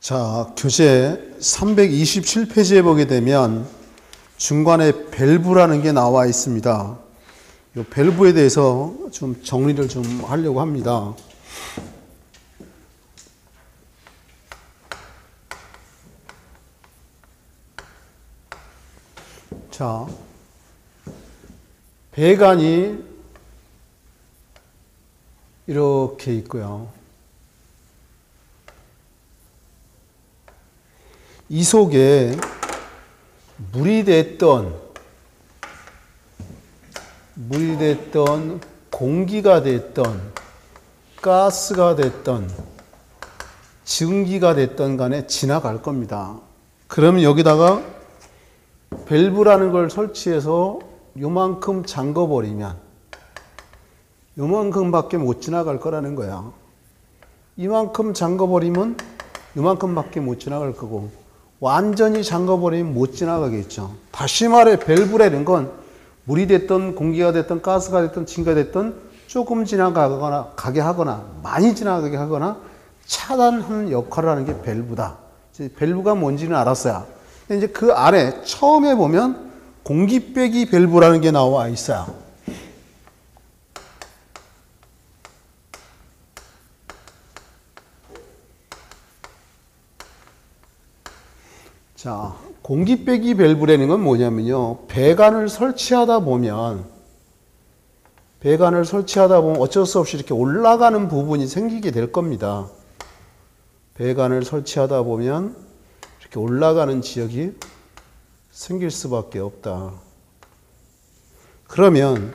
자, 교재 327페이지에 보게 되면 중간에 밸브라는 게 나와 있습니다. 이 밸브에 대해서 좀 정리를 좀 하려고 합니다. 자, 배관이 이렇게 있고요. 이 속에 물이 됐던 공기가 됐던 가스가 됐던 증기가 됐던 간에 지나갈 겁니다. 그러면 여기다가 밸브라는 걸 설치해서 요만큼 잠궈버리면 요만큼밖에 못 지나갈 거라는 거야. 이만큼 잠궈버리면 요만큼밖에 못 지나갈 거고 완전히 잠궈버리면 못 지나가겠죠. 다시 말해 밸브라는 건 물이 됐든 공기가 됐든 가스가 됐든 증기가 됐든 조금 지나가거나 가게 하거나 많이 지나가게 하거나 차단하는 역할을 하는 게 밸브다. 밸브가 뭔지는 알았어요. 이제 그 아래 처음에 보면 공기 빼기 밸브라는 게 나와 있어요. 자, 공기 빼기 밸브라는 건 뭐냐면요. 배관을 설치하다 보면 어쩔 수 없이 이렇게 올라가는 부분이 생기게 될 겁니다. 배관을 설치하다 보면 이렇게 올라가는 지역이 생길 수밖에 없다. 그러면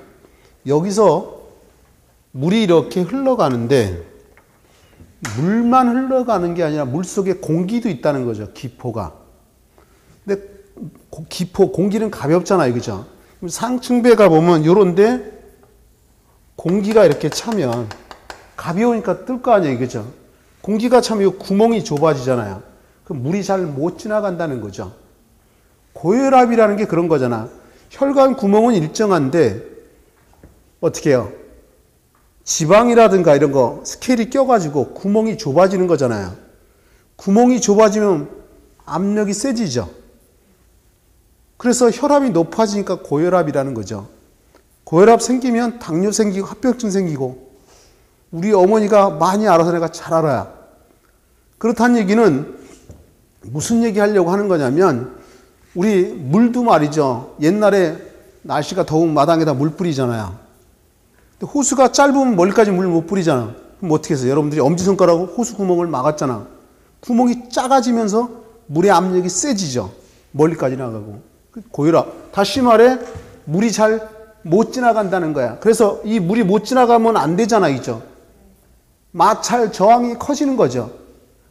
여기서 물이 이렇게 흘러가는데 물만 흘러가는 게 아니라 물 속에 공기도 있다는 거죠. 기포가. 근데 공기는 가볍잖아요. 그죠? 상층배 가보면 요런데 공기가 이렇게 차면 가벼우니까 뜰 거 아니에요. 그죠? 공기가 차면 이 구멍이 좁아지잖아요. 그럼 물이 잘 못 지나간다는 거죠. 고혈압이라는 게 그런 거잖아. 혈관 구멍은 일정한데 어떻게 해요? 지방이라든가 이런 거 스케일이 껴가지고 구멍이 좁아지는 거잖아요. 구멍이 좁아지면 압력이 세지죠. 그래서 혈압이 높아지니까 고혈압이라는 거죠. 고혈압 생기면 당뇨 생기고 합병증 생기고 우리 어머니가 많이 알아서 내가 잘 알아요. 그렇다는 얘기는 무슨 얘기 하려고 하는 거냐면 우리 물도 말이죠. 옛날에 날씨가 더운 마당에다 물 뿌리잖아요. 근데 호수가 짧으면 멀리까지 물 못 뿌리잖아. 그럼 어떻게 해서 여러분들이 엄지손가락으로 호수 구멍을 막았잖아. 구멍이 작아지면서 물의 압력이 세지죠. 멀리까지 나가고. 고혈압. 다시 말해 물이 잘 못 지나간다는 거야. 그래서 이 물이 못 지나가면 안 되잖아. 그죠? 마찰 저항이 커지는 거죠.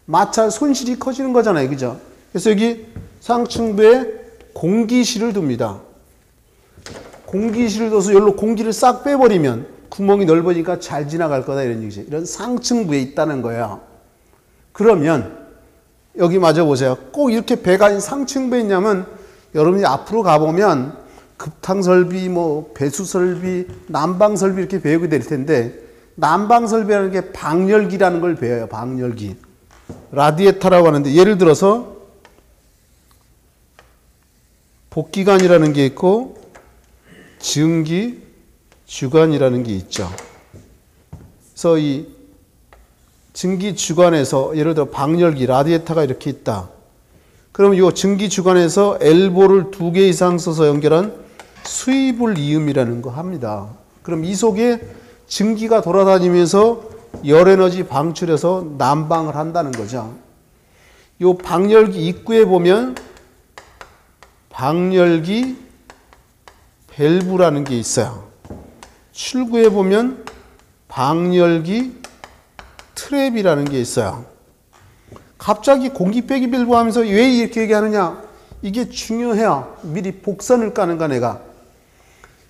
마찰 손실이 커지는 거잖아요. 그죠? 그래서 여기 상층부에 공기실을 둡니다. 공기실을 둬서 여기로 공기를 싹 빼버리면 구멍이 넓으니까 잘 지나갈 거다 이런 얘기죠. 이런 상층부에 있다는 거예요. 그러면 여기 마저 보세요. 꼭 이렇게 배관이 상층부에 있냐면 여러분이 앞으로 가보면 급탕설비, 배수설비, 난방설비 이렇게 배우게 될 텐데 난방설비라는 게 방열기라는 걸 배워요. 방열기. 라디에터라고 하는데 예를 들어서 복기관이라는 게 있고 증기 주관이라는 게 있죠. 그래서 이 증기 주관에서 예를 들어 방열기, 라디에터가 이렇게 있다. 그럼 이 증기 주관에서 엘보를 2개 이상 써서 연결한 수입을 이음이라는 거 합니다. 그럼 이 속에 증기가 돌아다니면서 열에너지 방출해서 난방을 한다는 거죠. 이 방열기 입구에 보면 방열기 밸브라는 게 있어요. 출구에 보면 방열기 트랩이라는 게 있어요. 갑자기 공기 빼기 밸브 하면서 왜 이렇게 얘기하느냐? 이게 중요해요. 미리 복선을 까는 거 내가.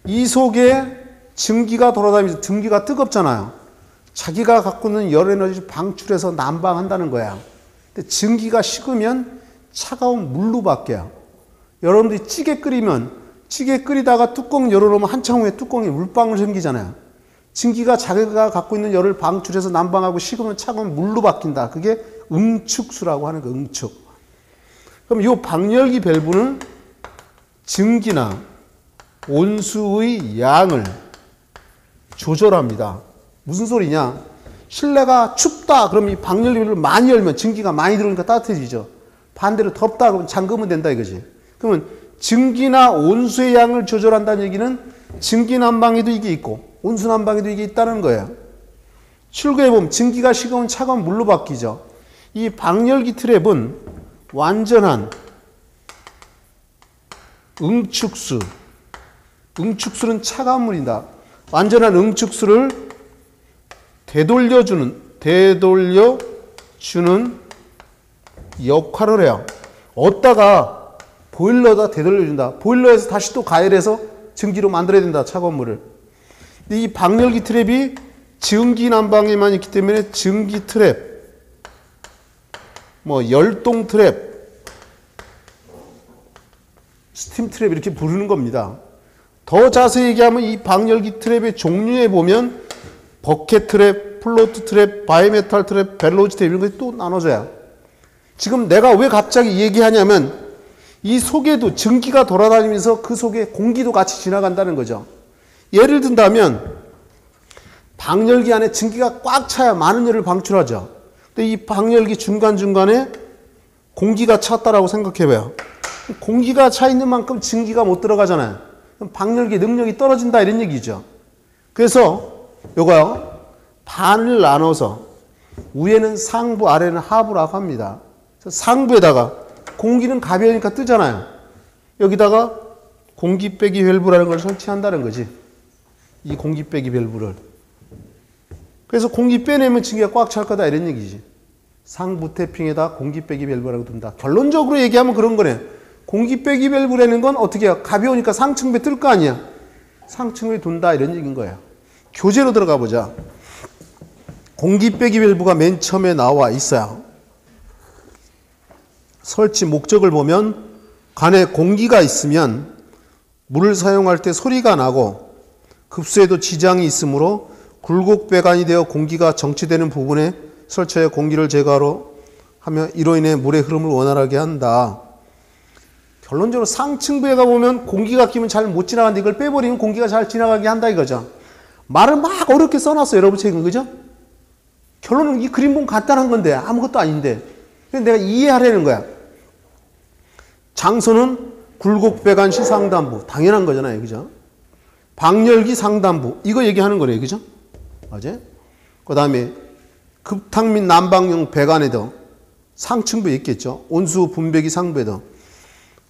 이 속에 증기가 돌아다니면서 증기가 뜨겁잖아요. 자기가 갖고 있는 열에너지 방출해서 난방한다는 거야. 근데 증기가 식으면 차가운 물로 바뀌어요. 여러분들이 찌개 끓이다가 뚜껑 열어놓으면 한참 후에 뚜껑에 물방울 생기잖아요. 증기가 자기가 갖고 있는 열을 방출해서 난방하고 식으면 차가운 물로 바뀐다. 그게 응축수라고 하는 거, 응축. 그럼 이 방열기 밸브는 증기나 온수의 양을 조절합니다. 무슨 소리냐? 실내가 춥다 그럼 이 방열기 밸브를 많이 열면 증기가 많이 들어오니까 따뜻해지죠. 반대로 덥다 그러면 잠그면 된다 이거지. 그러면 증기나 온수의 양을 조절한다는 얘기는 증기 난방에도 이게 있고 온수 난방에도 이게 있다는 거예요. 출구에 보면 증기가 식으면 차가운 물로 바뀌죠. 이 방열기 트랩은 완전한 응축수. 응축수는 차가운 물이다. 완전한 응축수를 되돌려주는 역할을 해요. 얻다가 보일러에다 되돌려준다. 보일러에서 다시 또 가열해서 증기로 만들어야 된다. 차가운 물을. 근데 이 방열기 트랩이 증기 난방에만 있기 때문에 증기 트랩, 뭐 열동 트랩, 스팀 트랩 이렇게 부르는 겁니다. 더 자세히 얘기하면 이 방열기 트랩의 종류에 보면 버켓 트랩, 플로트 트랩, 바이메탈 트랩, 벨로즈 트랩 이런 것이 또 나눠져요. 지금 내가 왜 갑자기 얘기하냐면 이 속에도 증기가 돌아다니면서 그 속에 공기도 같이 지나간다는 거죠. 예를 든다면 방열기 안에 증기가 꽉 차야 많은 열을 방출하죠. 근데 이 방열기 중간중간에 공기가 찼다라고 생각해봐요. 공기가 차 있는 만큼 증기가 못 들어가잖아요. 그럼 방열기 능력이 떨어진다 이런 얘기죠. 그래서 요거요. 반을 나눠서 위에는 상부, 아래는 하부라고 합니다. 상부에다가 공기는 가벼우니까 뜨잖아요. 여기다가 공기 빼기 밸브라는 걸 설치한다는 거지. 이 공기 빼기 밸브를. 그래서 공기 빼내면 증기가 꽉 찰 거다 이런 얘기지. 상부 태핑에다 공기 빼기 밸브라고 둔다. 결론적으로 얘기하면 그런 거네. 공기 빼기 밸브라는 건 어떻게 해요? 가벼우니까 상층부에 뜰 거 아니야. 상층부에 둔다 이런 얘기인 거야. 교재로 들어가 보자. 공기 빼기 밸브가 맨 처음에 나와 있어요. 설치 목적을 보면 간에 공기가 있으면 물을 사용할 때 소리가 나고 급수에도 지장이 있으므로 굴곡 배관이 되어 공기가 정체되는 부분에 설치해 공기를 제거하러 하며 이로 인해 물의 흐름을 원활하게 한다. 결론적으로 상층부에 가보면 공기가 끼면 잘 못 지나가는데 이걸 빼버리면 공기가 잘 지나가게 한다 이거죠. 말을 막 어렵게 써놨어요. 여러분 책은. 그죠? 결론은 이 그림 보면 간단한 건데 아무것도 아닌데 근데 내가 이해하려는 거야. 장소는 굴곡 배관 시 상단부. 당연한 거잖아요. 그죠? 방열기 상단부. 이거 얘기하는 거래요. 그죠? 맞아요? 그 다음에 급탕 및 난방용 배관에도 상층부에 있겠죠. 온수 분배기 상부에도.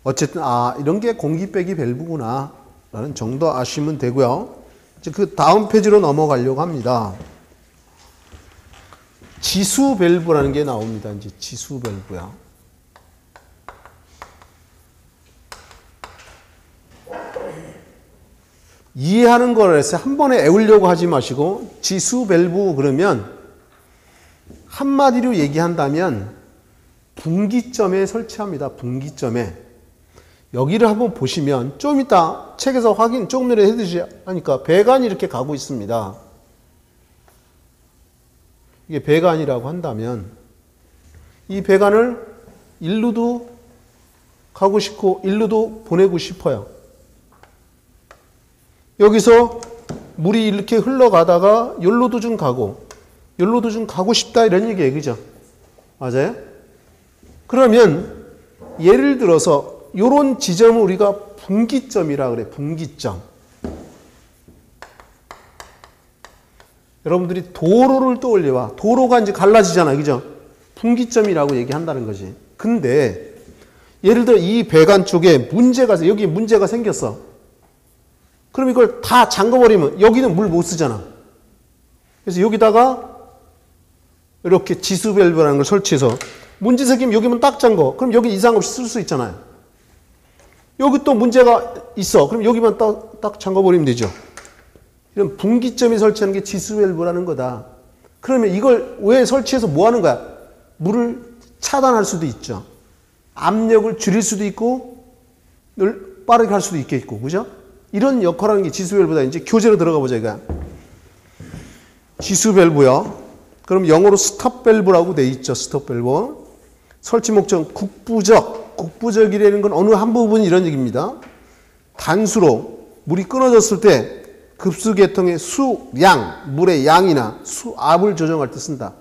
어쨌든 이런 게 공기 빼기 밸브구나 라는 정도 아시면 되고요. 이제 그 다음 페이지로 넘어가려고 합니다. 지수 밸브라는 게 나옵니다. 이제 지수 밸브야. 이해하는 거를 해서 한 번에 애우려고 하지 마시고 지수 밸브 그러면 한마디로 얘기한다면 분기점에 설치합니다. 분기점에. 여기를 한번 보시면 좀 이따 책에서 확인 조금 전에 해드리지 하니까 배관이 이렇게 가고 있습니다. 이게 배관이라고 한다면 이 배관을 일루도 가고 싶고 일루도 보내고 싶어요. 여기서 물이 이렇게 흘러가다가 열로도 좀 가고 열로도 좀 가고 싶다 이런 얘기예요. 그죠? 맞아요? 그러면 예를 들어서 이런 지점을 우리가 분기점이라 그래. 분기점. 여러분들이 도로를 떠올려봐. 도로가 이제 갈라지잖아요. 그죠? 분기점이라고 얘기한다는 거지. 근데 예를 들어 이 배관 쪽에 문제가 여기 문제가 생겼어. 그럼 이걸 다 잠궈버리면 여기는 물 못 쓰잖아. 그래서 여기다가 이렇게 지수 밸브라는 걸 설치해서 문제 생기면 여기만 딱 잠궈. 그럼 여기 이상 없이 쓸 수 있잖아요. 여기 또 문제가 있어. 그럼 여기만 딱 잠궈버리면 되죠. 이런 분기점이 설치하는 게 지수 밸브라는 거다. 그러면 이걸 왜 설치해서 뭐 하는 거야? 물을 차단할 수도 있죠. 압력을 줄일 수도 있고 빠르게 할 수도 있겠고. 그죠? 이런 역할을 하는 게 지수 밸브다. 이제 교재로 들어가 보자. 이거. 지수 밸브요. 그럼 영어로 스톱 밸브라고 돼 있죠. 스톱 밸브. 설치 목적 국부적. 국부적이라는 건 어느 한 부분이 이런 얘기입니다. 단수로 물이 끊어졌을 때 급수 계통의 수량, 물의 양이나 수압을 조정할 때 쓴다.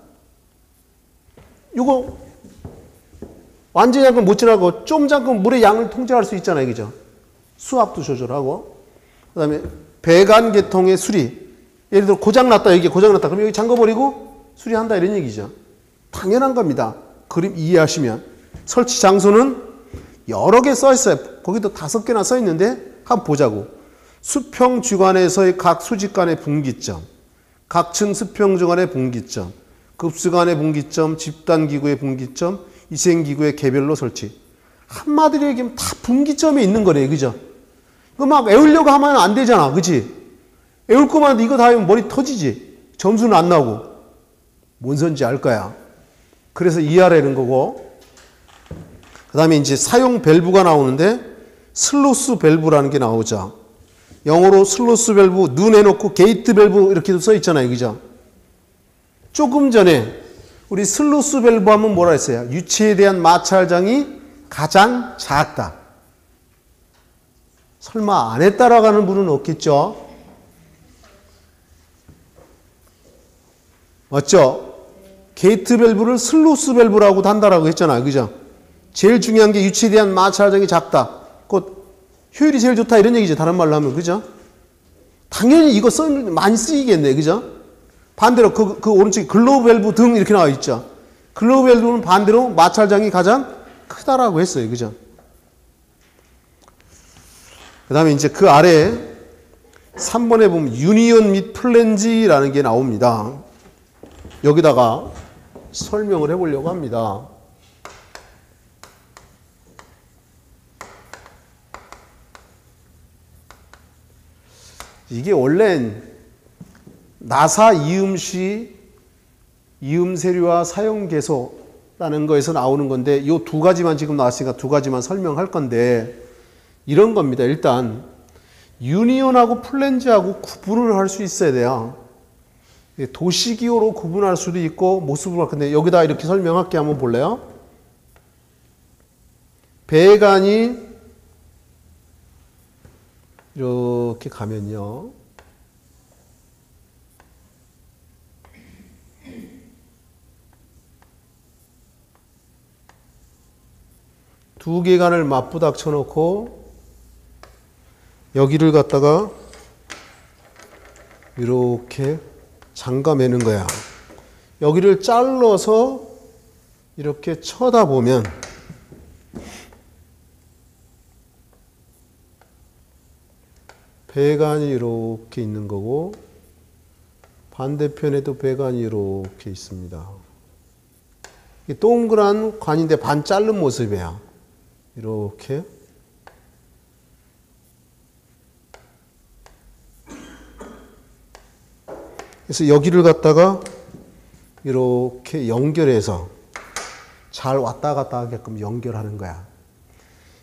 이거 완전히 잠깐 못 지나고 좀 잠깐 물의 양을 통제할 수 있잖아요. 그죠? 수압도 조절하고. 그 다음에 배관 계통의 수리. 예를 들어 고장났다. 여기 고장났다. 그럼 여기 잠궈버리고 수리한다. 이런 얘기죠. 당연한 겁니다. 그림 이해하시면. 설치 장소는 여러 개 써 있어요. 거기도 5개나 써 있는데 한번 보자고. 수평 주관에서의 각 수직 간의 분기점, 각층 수평 주관의 분기점, 급수 간의 분기점, 집단 기구의 분기점, 이생 기구의 개별로 설치. 한마디로 얘기하면 다 분기점에 있는 거래요. 그죠? 이거 막 외우려고 하면 안 되잖아. 그치? 외울 거만 해도 이거 다 하면 머리 터지지. 점수는 안 나오고. 뭔 소리인지 알 거야. 그래서 이해하라는 거고. 그 다음에 이제 사용 밸브가 나오는데 슬로스 밸브라는 게 나오죠. 영어로 슬로스 밸브, 눈 해놓고 게이트 밸브 이렇게도 써 있잖아요. 그죠? 조금 전에 우리 슬로스 밸브 하면 뭐라 했어요? 유체에 대한 마찰장이 가장 작다. 설마 안 했다라고 하는 분은 없겠죠? 맞죠? 게이트 밸브를 슬로스 밸브라고도 한다라고 했잖아요. 그죠? 제일 중요한 게 유체에 대한 마찰장이 작다. 곧 효율이 제일 좋다 이런 얘기죠. 다른 말로 하면. 그죠? 당연히 이거 많이 쓰이겠네. 그죠? 반대로 그 오른쪽에 글로브 밸브 등 이렇게 나와 있죠. 글로브 밸브는 반대로 마찰장이 가장 크다라고 했어요. 그죠? 그 다음에 이제 그 아래에 3번에 보면 유니온 및 플랜지라는 게 나옵니다. 여기다가 설명을 해보려고 합니다. 이게 원래는 나사 이음시, 이음세류와 사용개소라는 거에서 나오는 건데 이 2가지만 지금 나왔으니까 2가지만 설명할 건데 이런 겁니다. 일단 유니온하고 플랜지하고 구분을 할 수 있어야 돼요. 도시기호로 구분할 수도 있고 모습으로 할 건데 여기다 이렇게 설명할게. 한번 볼래요? 배관이 이렇게 가면요. 두 개관을 맞부닥쳐 놓고 여기를 갖다가 이렇게 잠가매는 거야. 여기를 잘라서 이렇게 쳐다보면 배관이 이렇게 있는 거고 반대편에도 배관이 이렇게 있습니다. 동그란 관인데 반 자른 모습이에요. 이렇게. 그래서 여기를 갖다가 이렇게 연결해서 잘 왔다 갔다 하게끔 연결하는 거야.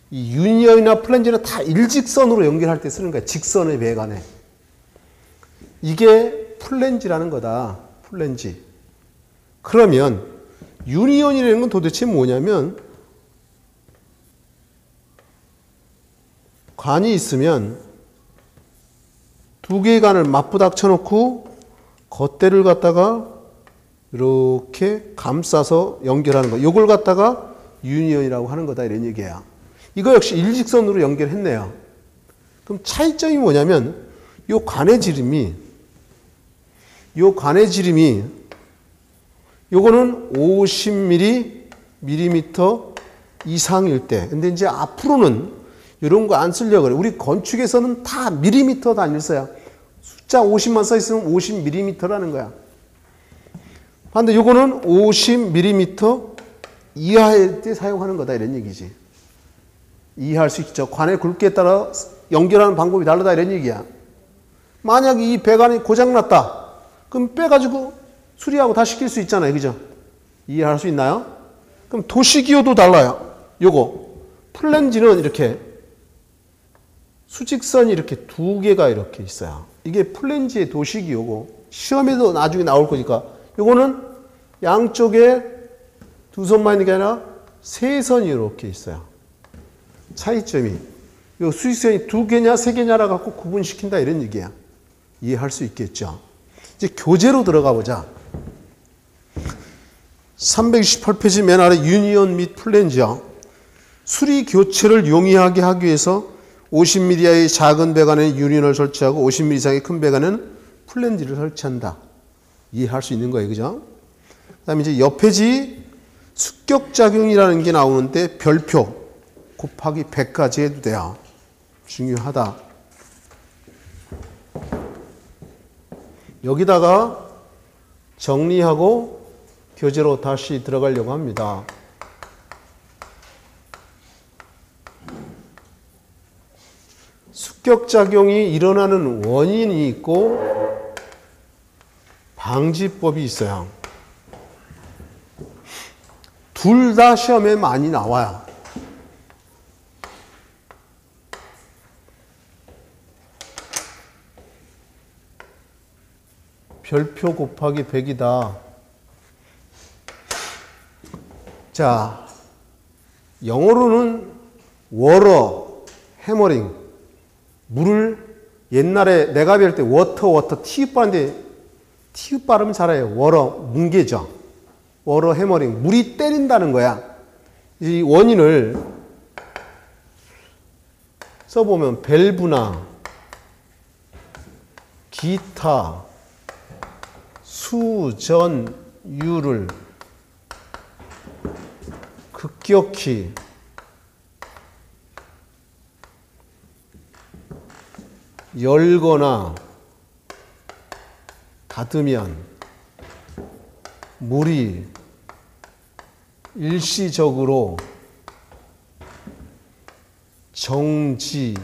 이 유니온이나 플랜지는 다 일직선으로 연결할 때 쓰는 거야. 직선의 배관에. 이게 플랜지라는 거다. 플랜지. 그러면 유니온이라는 건 도대체 뭐냐면 관이 있으면 두 개의 관을 맞부닥쳐 놓고 겉대를 갖다가 이렇게 감싸서 연결하는 거. 이걸 갖다가 유니온이라고 하는 거다. 이런 얘기야. 이거 역시 일직선으로 연결했네요. 그럼 차이점이 뭐냐면 요 관의 지름이 요거는 50mm 이상일 때. 근데 이제 앞으로는 이런 거 안 쓰려고 그래. 우리 건축에서는 다 밀리미터 단위를 숫자 50만 써 있으면 50mm라는 거야. 근데 요거는 50mm 이하일 때 사용하는 거다. 이런 얘기지. 이해할 수 있죠. 관의 굵기에 따라 연결하는 방법이 다르다. 이런 얘기야. 만약 이 배관이 고장났다. 그럼 빼가지고 수리하고 다 시킬 수 있잖아요. 그죠? 이해할 수 있나요? 그럼 도시기호도 달라요. 요거. 플랜지는 이렇게 수직선이 이렇게 두 개가 이렇게 있어요. 이게 플랜지의 도시기호고 시험에도 나중에 나올 거니까 요거는 양쪽에 두 선만 있는 게 아니라 세 선이 이렇게 있어요. 차이점이. 이 수직선이 두 개냐 세 개냐라 갖고 구분시킨다 이런 얘기야. 이해할 수 있겠죠. 이제 교재로 들어가 보자. 368페이지 맨 아래 유니온 및 플랜지요. 수리 교체를 용이하게 하기 위해서 50mm 이하의 작은 배관에 유니온을 설치하고 50mm 이상의 큰 배관에는 플랜지를 설치한다. 이해할 수 있는 거예요. 그죠? 그 다음에 이제 옆 페이지 습격작용이라는 게 나오는데 별표 곱하기 100까지 해도 돼요. 중요하다. 여기다가 정리하고 교재로 다시 들어가려고 합니다. 습격작용이 일어나는 원인이 있고 방지법이 있어요. 둘 다 시험에 많이 나와요. 별표 곱하기 100이다. 자, 영어로는 워러, 해머링. 물을 옛날에 내가 배울 때 워터, 티읕 발음인데 티읕 발음 잘해요. 워러, 뭉개죠. 워러, 해머링. 물이 때린다는 거야. 이 원인을 써보면 밸브나 기타, 수전유를 급격히 열거나 닫으면 물이 일시적으로 정지함으로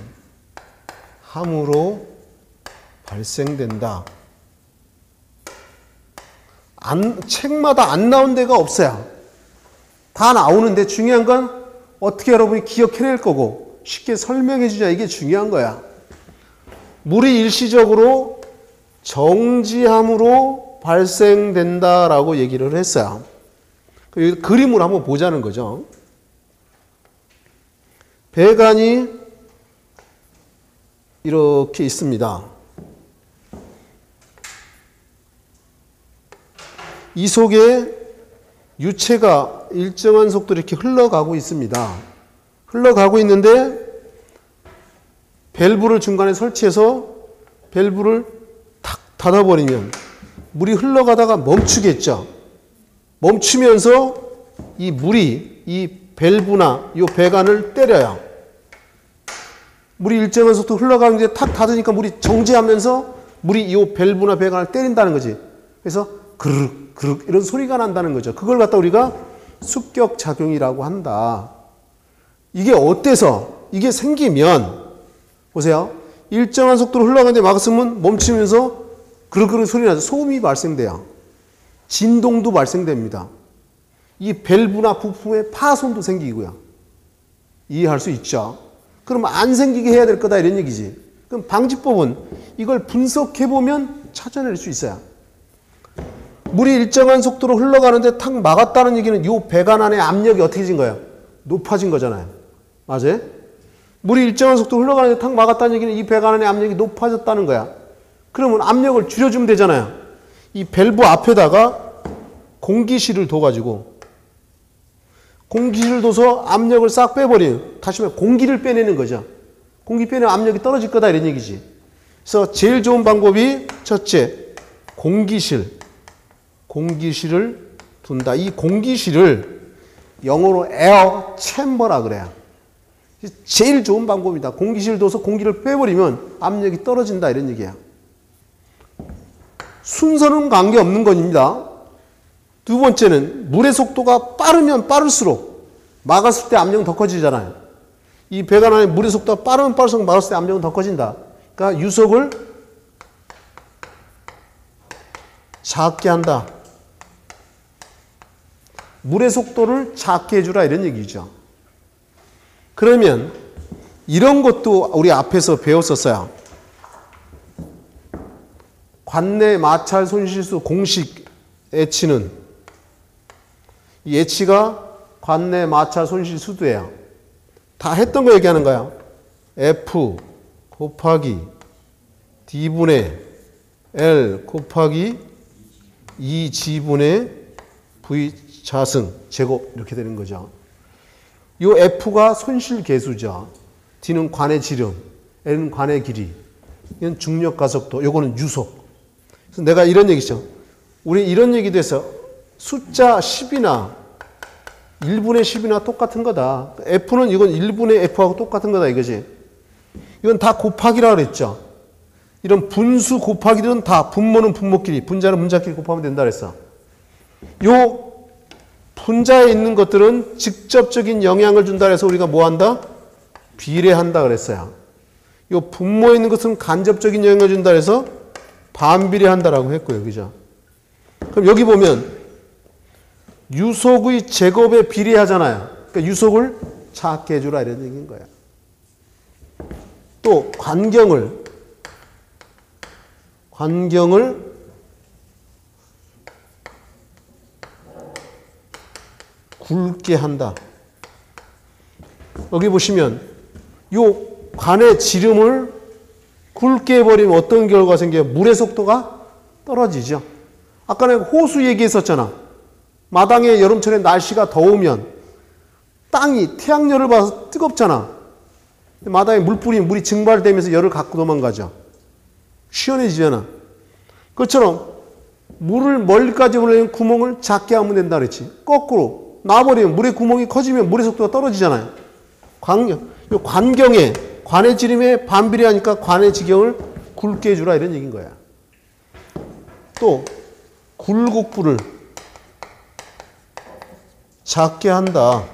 발생된다. 책마다 안 나온 데가 없어요. 다 나오는데 중요한 건 어떻게 여러분이 기억해낼 거고 쉽게 설명해 주냐 이게 중요한 거야. 물이 일시적으로 정지함으로 발생된다라고 얘기를 했어요. 그림으로 한번 보자는 거죠. 배관이 이렇게 있습니다. 이 속에 유체가 일정한 속도로 이렇게 흘러가고 있습니다. 흘러가고 있는데 밸브를 중간에 설치해서 밸브를 탁 닫아버리면 물이 흘러가다가 멈추겠죠. 멈추면서 이 물이 이 밸브나 이 배관을 때려요. 물이 일정한 속도로 흘러가는데 탁 닫으니까 물이 정지하면서 물이 이 밸브나 배관을 때린다는 거지. 그래서 그르륵 그르륵 이런 소리가 난다는 거죠. 그걸 갖다 우리가 습격작용이라고 한다. 이게 어때서 이게 생기면 보세요. 일정한 속도로 흘러가는데 막으면 멈추면서 그르륵 소리 나죠. 소음이 발생돼요. 진동도 발생됩니다. 이 밸브나 부품에 파손도 생기고요. 이해할 수 있죠. 그럼 안 생기게 해야 될 거다 이런 얘기지. 그럼 방지법은 이걸 분석해보면 찾아낼 수 있어요. 물이 일정한 속도로 흘러가는데 탁 막았다는 얘기는 이 배관 안에 압력이 어떻게 진 거예요? 높아진 거잖아요. 맞아요? 물이 일정한 속도로 흘러가는데 탁 막았다는 얘기는 이 배관 안에 압력이 높아졌다는 거야. 그러면 압력을 줄여주면 되잖아요. 이 밸브 앞에다가 공기실을 둬가지고 공기실을 둬서 압력을 싹 빼버리는, 다시 말해 공기를 빼내는 거죠. 공기 빼내면 압력이 떨어질 거다 이런 얘기지. 그래서 제일 좋은 방법이 첫째, 공기실을 둔다. 이 공기실을 영어로 에어 챔버라 그래요. 제일 좋은 방법이다. 공기실을 둬서 공기를 빼버리면 압력이 떨어진다 이런 얘기야. 순서는 관계없는 겁니다. 두 번째는 물의 속도가 빠르면 빠를수록 막았을 때 압력은 더 커지잖아요. 이 배관 안에 물의 속도가 빠르면 빠를수록 막았을 때 압력은 더 커진다. 그러니까 유속을 작게 한다. 물의 속도를 작게 해주라 이런 얘기죠. 그러면 이런 것도 우리 앞에서 배웠었어요. 관내 마찰 손실수 공식 H는 예치가 관내 마찰 손실 수두예요. 다 했던 거 얘기하는 거야. F 곱하기 D분의 L 곱하기 2G분의 V 자승 제곱 이렇게 되는 거죠. 이 F가 손실 계수죠. D는 관의 지름, L은 관의 길이. 이건 중력 가속도, 요거는 유속. 그래서 내가 이런 얘기죠. 우리 이런 얘기도 했어. 숫자 10이나 1분의 10이나 똑같은 거다. F는 이건 1분의 F하고 똑같은 거다 이거지. 이건 다 곱하기라 그랬죠. 이런 분수 곱하기들은 다 분모는 분모끼리, 분자는 분자끼리 곱하면 된다 그랬어. 요 분자에 있는 것들은 직접적인 영향을 준다 그래서 우리가 뭐 한다? 비례한다 그랬어요. 요 분모에 있는 것은 간접적인 영향을 준다 그래서 반비례한다라고 했고요. 그죠? 그럼 여기 보면 유속의 제곱에 비례하잖아요. 그러니까 유속을 작게 해주라 이런 얘기인 거야. 또 관경을 굵게 한다. 여기 보시면 요 관의 지름을 굵게 해버리면 어떤 결과가 생겨요? 물의 속도가 떨어지죠. 아까 내가 호수 얘기했었잖아. 마당에 여름철에 날씨가 더우면 땅이 태양열을 받아서 뜨겁잖아. 마당에 물 뿌리면 물이 증발되면서 열을 갖고 도망가죠. 시원해지잖아. 그것처럼 물을 멀리까지 보내는 구멍을 작게 하면 된다 그랬지. 거꾸로 놔버리면 물의 구멍이 커지면 물의 속도가 떨어지잖아요. 관경에 관의 지름에 반비례하니까 관의 지경을 굵게 해주라 이런 얘기인 거야. 또 굴곡부를 작게 한다.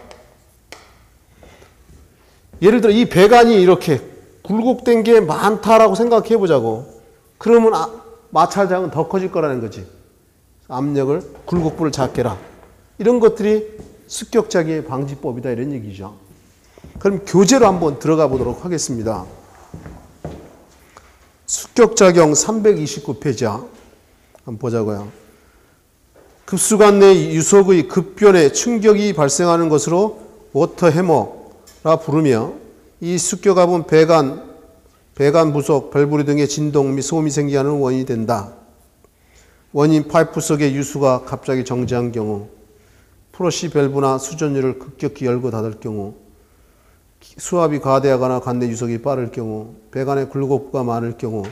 예를 들어 이 배관이 이렇게 굴곡된 게 많다라고 생각해 보자고. 그러면 마찰장은 더 커질 거라는 거지. 압력을 굴곡부를 작게 해라. 이런 것들이 습격자기의 방지법이다 이런 얘기죠. 그럼 교재로 한번 들어가 보도록 하겠습니다. 습격작용 329페이지야. 한번 보자고요. 급수관 내 유속의 급변에 충격이 발생하는 것으로 워터 해머라 부르며 이 습격압은 배관 부속, 밸브리 등의 진동 및 소음이 생기게 하는 원인이 된다. 원인 파이프 속의 유수가 갑자기 정지한 경우, 프러시 밸브나 수전율을 급격히 열고 닫을 경우, 수압이 과대하거나 관내 유속이 빠를 경우, 배관의 굴곡부가 많을 경우,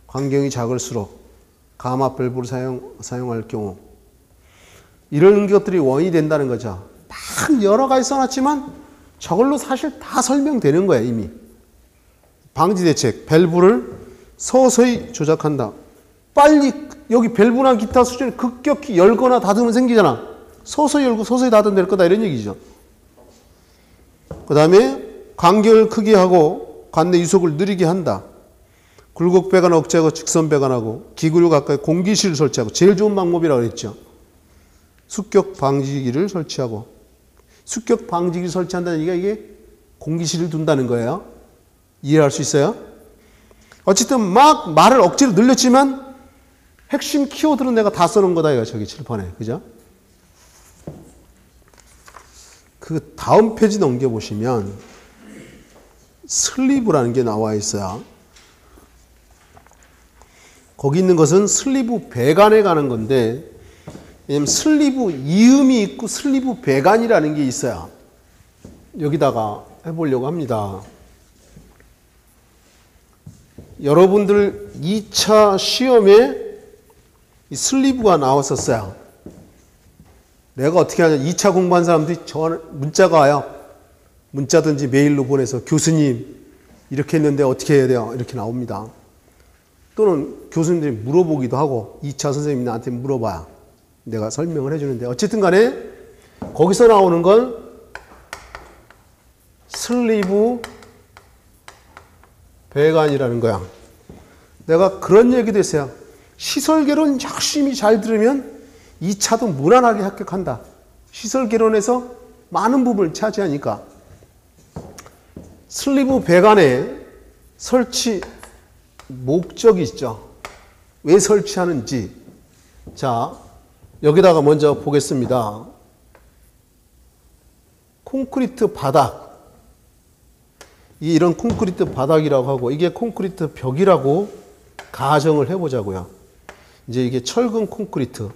관경이 작을수록 가마 밸브를 사용할 경우, 이런 것들이 원인이 된다는 거죠. 막 여러 가지 써놨지만 저걸로 사실 다 설명되는 거예요, 이미. 방지대책, 밸브를 서서히 조작한다. 빨리 여기 밸브나 기타 수준을 급격히 열거나 닫으면 생기잖아. 서서히 열고 서서히 닫으면 될 거다 이런 얘기죠. 그 다음에 간격을 크게 하고 관내 유속을 느리게 한다. 굴곡 배관 억제하고 직선 배관하고 기구류 가까이 공기실을 설치하고 제일 좋은 방법이라고 그랬죠. 습격 방지기를 설치하고 습격 방지기를 설치한다는 얘기가 이게 공기실을 둔다는 거예요. 이해할 수 있어요? 어쨌든 막 말을 억지로 늘렸지만 핵심 키워드는 내가 다 써놓은 거다 이거 저기 칠판에. 그죠? 그 다음 페이지 넘겨보시면 슬리브라는 게 나와 있어요. 거기 있는 것은 슬리브 배관에 가는 건데, 왜냐면 슬리브 이음이 있고 슬리브 배관이라는 게 있어요. 여기다가 해보려고 합니다. 여러분들 2차 시험에 이 슬리브가 나왔었어요. 내가 어떻게 하냐. 2차 공부한 사람들이 문자가 와요. 문자든지 메일로 보내서 교수님 이렇게 했는데 어떻게 해야 돼요? 이렇게 나옵니다. 또는 교수님들이 물어보기도 하고 2차 선생님이 나한테 물어봐야 내가 설명을 해주는데 어쨌든 간에 거기서 나오는 건 슬리브 배관이라는 거야. 내가 그런 얘기도 했어요. 시설개론 열심히 잘 들으면 2차도 무난하게 합격한다. 시설개론에서 많은 부분을 차지하니까. 슬리브 배관에 설치 목적이 있죠. 왜 설치하는지. 자, 여기다가 먼저 보겠습니다. 콘크리트 바닥, 이런 콘크리트 바닥이라고 하고 이게 콘크리트 벽이라고 가정을 해보자고요. 이제 이게 철근 콘크리트.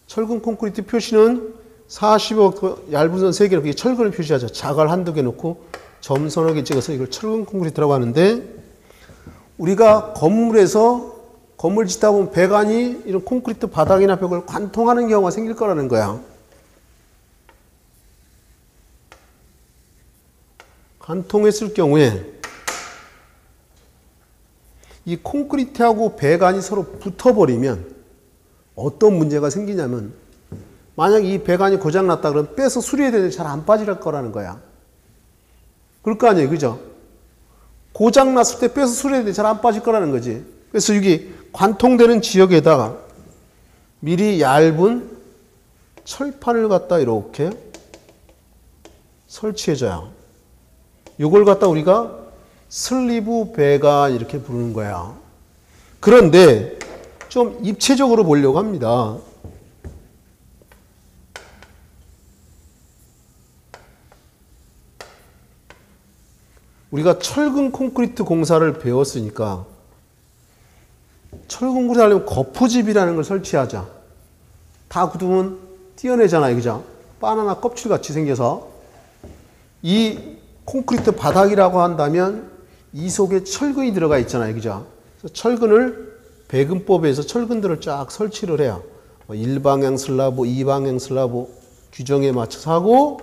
철근 콘크리트 표시는 40억 얇은 선 3개로 이게 철근을 표시하죠. 자갈 한두 개 놓고 점 서너 개 찍어서 이걸 철근 콘크리트라고 하는데, 우리가 건물에서 건물 짓다 보면 배관이 이런 콘크리트 바닥이나 벽을 관통하는 경우가 생길 거라는 거야. 관통했을 경우에 이 콘크리트하고 배관이 서로 붙어버리면 어떤 문제가 생기냐면, 만약 이 배관이 고장났다 그러면 빼서 수리해야 되는데 잘 안 빠질 거라는 거야. 그럴 거 아니에요. 그죠? 고장났을 때 빼서 수리해야 되는데 잘 안 빠질 거라는 거지. 그래서 여기 관통되는 지역에다가 미리 얇은 철판을 갖다 이렇게 설치해줘요. 이걸 갖다 우리가 슬리브 배관 이렇게 부르는 거야. 그런데 좀 입체적으로 보려고 합니다. 우리가 철근 콘크리트 공사를 배웠으니까 철근 콘크리트 하려면 거푸집이라는 걸 설치하자. 다 굳으면 띄어내잖아요. 그죠? 바나나 껍질같이 생겨서. 이 콘크리트 바닥이라고 한다면 이 속에 철근이 들어가 있잖아요. 그죠? 그래서 철근을 배근법에서 철근들을 쫙 설치를 해요. 1방향 슬라브, 2방향 슬라브 규정에 맞춰서 하고,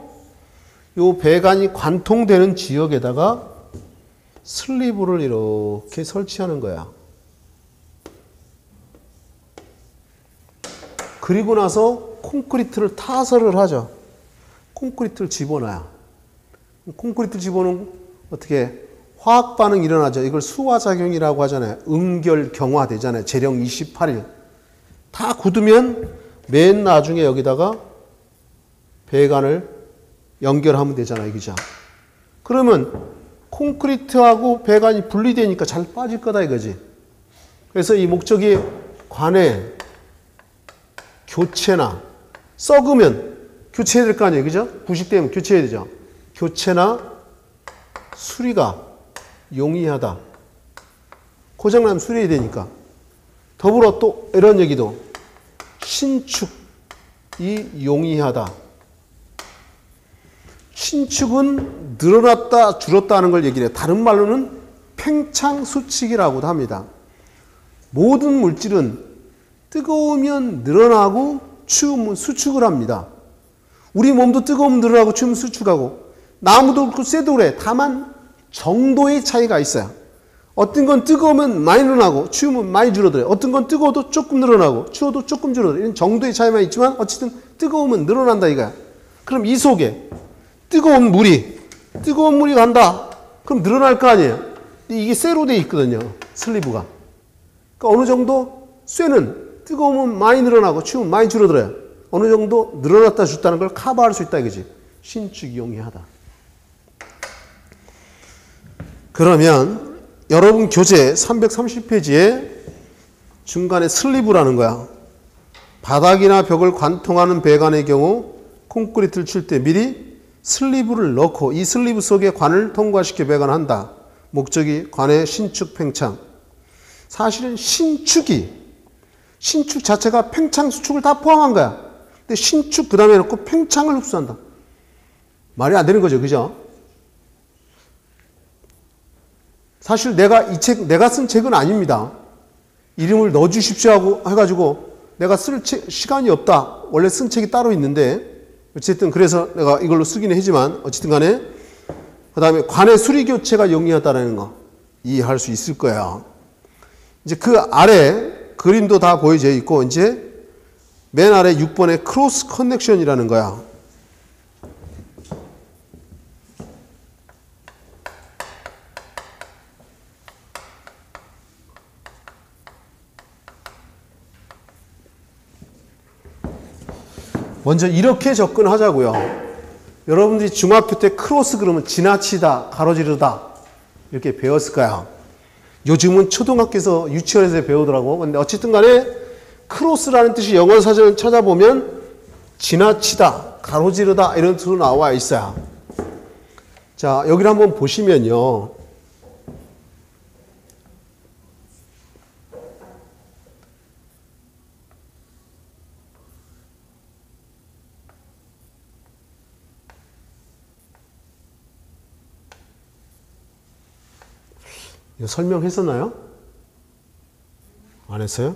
요 배관이 관통되는 지역에다가 슬리브를 이렇게 설치하는 거야. 그리고 나서 콘크리트를 타설을 하죠. 콘크리트를 집어넣어요. 콘크리트를 집어넣으면 어떻게 화학 반응이 일어나죠. 이걸 수화작용이라고 하잖아요. 음결경화 되잖아요. 재령 28일. 다 굳으면 맨 나중에 여기다가 배관을 연결하면 되잖아요. 그죠? 그러면 콘크리트하고 배관이 분리되니까 잘 빠질 거다 이거지. 그래서 이 목적이 관에 교체나 썩으면 교체해야 될 거 아니에요. 그죠? 부식되면 교체해야 되죠. 교체나 수리가 용이하다. 고장나면 수리해야 되니까. 더불어 또 이런 얘기도, 신축이 용이하다. 신축은 늘어났다 줄었다 하는 걸 얘기를 해요. 다른 말로는 팽창수칙이라고도 합니다. 모든 물질은 뜨거우면 늘어나고 추우면 수축을 합니다. 우리 몸도 뜨거우면 늘어나고 추우면 수축하고, 나무도 그렇고 쇠도 그래. 다만 정도의 차이가 있어요. 어떤 건 뜨거우면 많이 늘어나고 추우면 많이 줄어들어요. 어떤 건 뜨거워도 조금 늘어나고 추워도 조금 줄어들어요. 이런 정도의 차이만 있지만 어쨌든 뜨거우면 늘어난다 이거야. 그럼 이 속에 뜨거운 물이 간다. 그럼 늘어날 거 아니에요. 이게 쇠로 돼 있거든요. 슬리브가. 그러니까 어느 정도 쇠는 뜨거우면 많이 늘어나고 추우면 많이 줄어들어요. 어느 정도 늘어났다 줄다는 걸 커버할 수 있다 이거지. 신축이 용이하다. 그러면 여러분 교재 330페이지에 중간에 슬리브라는 거야. 바닥이나 벽을 관통하는 배관의 경우 콘크리트를 칠 때 미리 슬리브를 넣고 이 슬리브 속에 관을 통과시켜 배관한다. 목적이 관의 신축 팽창. 사실은 신축 자체가 팽창 수축을 다 포함한 거야. 근데 신축 그 다음에 놓고 팽창을 흡수한다. 말이 안 되는 거죠. 그죠? 사실 내가 쓴 책은 아닙니다. 이름을 넣어주십시오 하고 해가지고 내가 쓸 시간이 없다. 원래 쓴 책이 따로 있는데 어쨌든 그래서 내가 이걸로 쓰기는 하지만 어쨌든 간에 그 다음에 관의 수리 교체가 용이하다는 거 이해할 수 있을 거야. 이제 그 아래 그림도 다 보여져 있고 이제 맨 아래 6번에 크로스 커넥션이라는 거야. 먼저 이렇게 접근하자고요. 여러분들이 중학교 때 크로스 그러면 지나치다, 가로지르다 이렇게 배웠을 거야. 요즘은 초등학교에서 유치원에서 배우더라고. 근데 어쨌든 간에 크로스라는 뜻이 영어 사전을 찾아보면 지나치다, 가로지르다 이런 뜻으로 나와 있어요. 자, 여기를 한번 보시면요. 이거 설명했었나요? 안 했어요?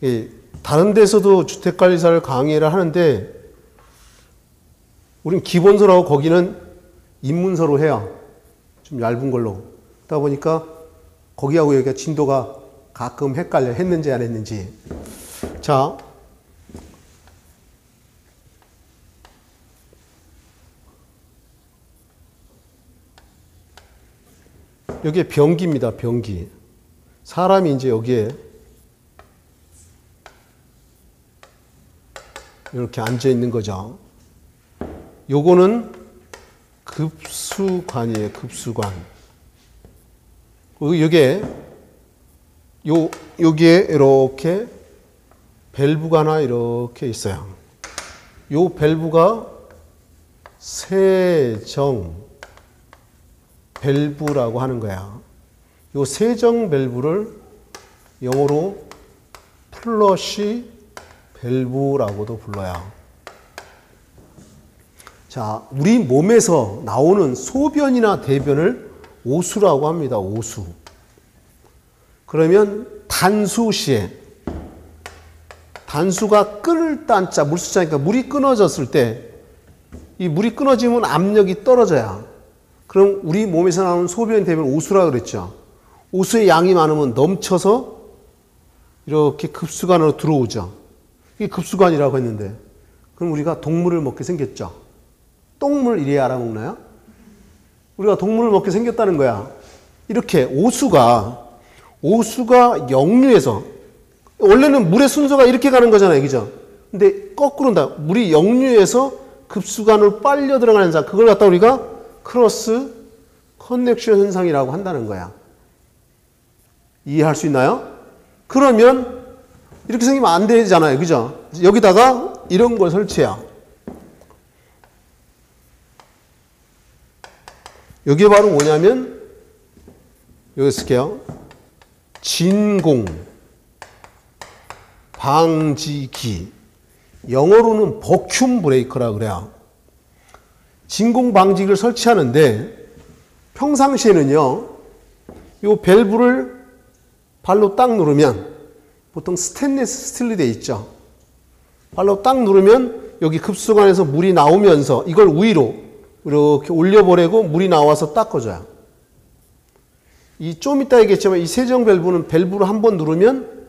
예. 다른 데서도 주택관리사를 강의를 하는데 우린 기본서라고 거기는 입문서로 해요. 좀 얇은 걸로. 그러다 보니까 거기하고 여기가 진도가 가끔 헷갈려. 했는지 안 했는지. 자, 여기에 변기입니다. 변기. 사람이 이제 여기에 이렇게 앉아 있는 거죠. 요거는 급수관이에요. 급수관. 여기에 이렇게 밸브가 하나 이렇게 있어요. 요 밸브가 세정 밸브라고 하는 거야. 요 세정 밸브를 영어로 플러시 밸브라고도 불러요. 자, 우리 몸에서 나오는 소변이나 대변을 오수라고 합니다. 오수. 그러면 단수시에 단수가 끊을 딴자 물수자니까 물이 끊어졌을 때 이 물이 끊어지면 압력이 떨어져야. 그럼 우리 몸에서 나오는 소변, 대변 오수라고 그랬죠. 오수의 양이 많으면 넘쳐서 이렇게 급수관으로 들어오죠. 이게 급수관이라고 했는데 그럼 우리가 동물을 먹게 생겼죠. 똥물 이래야 알아먹나요? 우리가 동물을 먹게 생겼다는 거야. 이렇게 오수가 역류해서 원래는 물의 순서가 이렇게 가는 거잖아요. 그죠? 근데 거꾸로다. 물이 역류해서 급수관으로 빨려 들어가는 현상. 그걸 갖다 우리가 크로스 커넥션 현상이라고 한다는 거야. 이해할 수 있나요? 그러면 이렇게 생기면 안 되잖아요. 그죠? 여기다가 이런 걸 설치해요. 여기에 바로 뭐냐면 여기 쓸게요. 진공 방지기. 영어로는 버큐um 브레이커라고 그래요. 진공 방지기를 설치하는데 평상시에는요. 이 밸브를 발로 딱 누르면 보통 스테인리스 스틸로 되어 있죠. 발로 딱 누르면 여기 급수관에서 물이 나오면서 이걸 위로 이렇게 올려보내고 물이 나와서 닦아줘요. 이 좀 이따 얘기했지만 이 세정 밸브는 밸브를 한번 누르면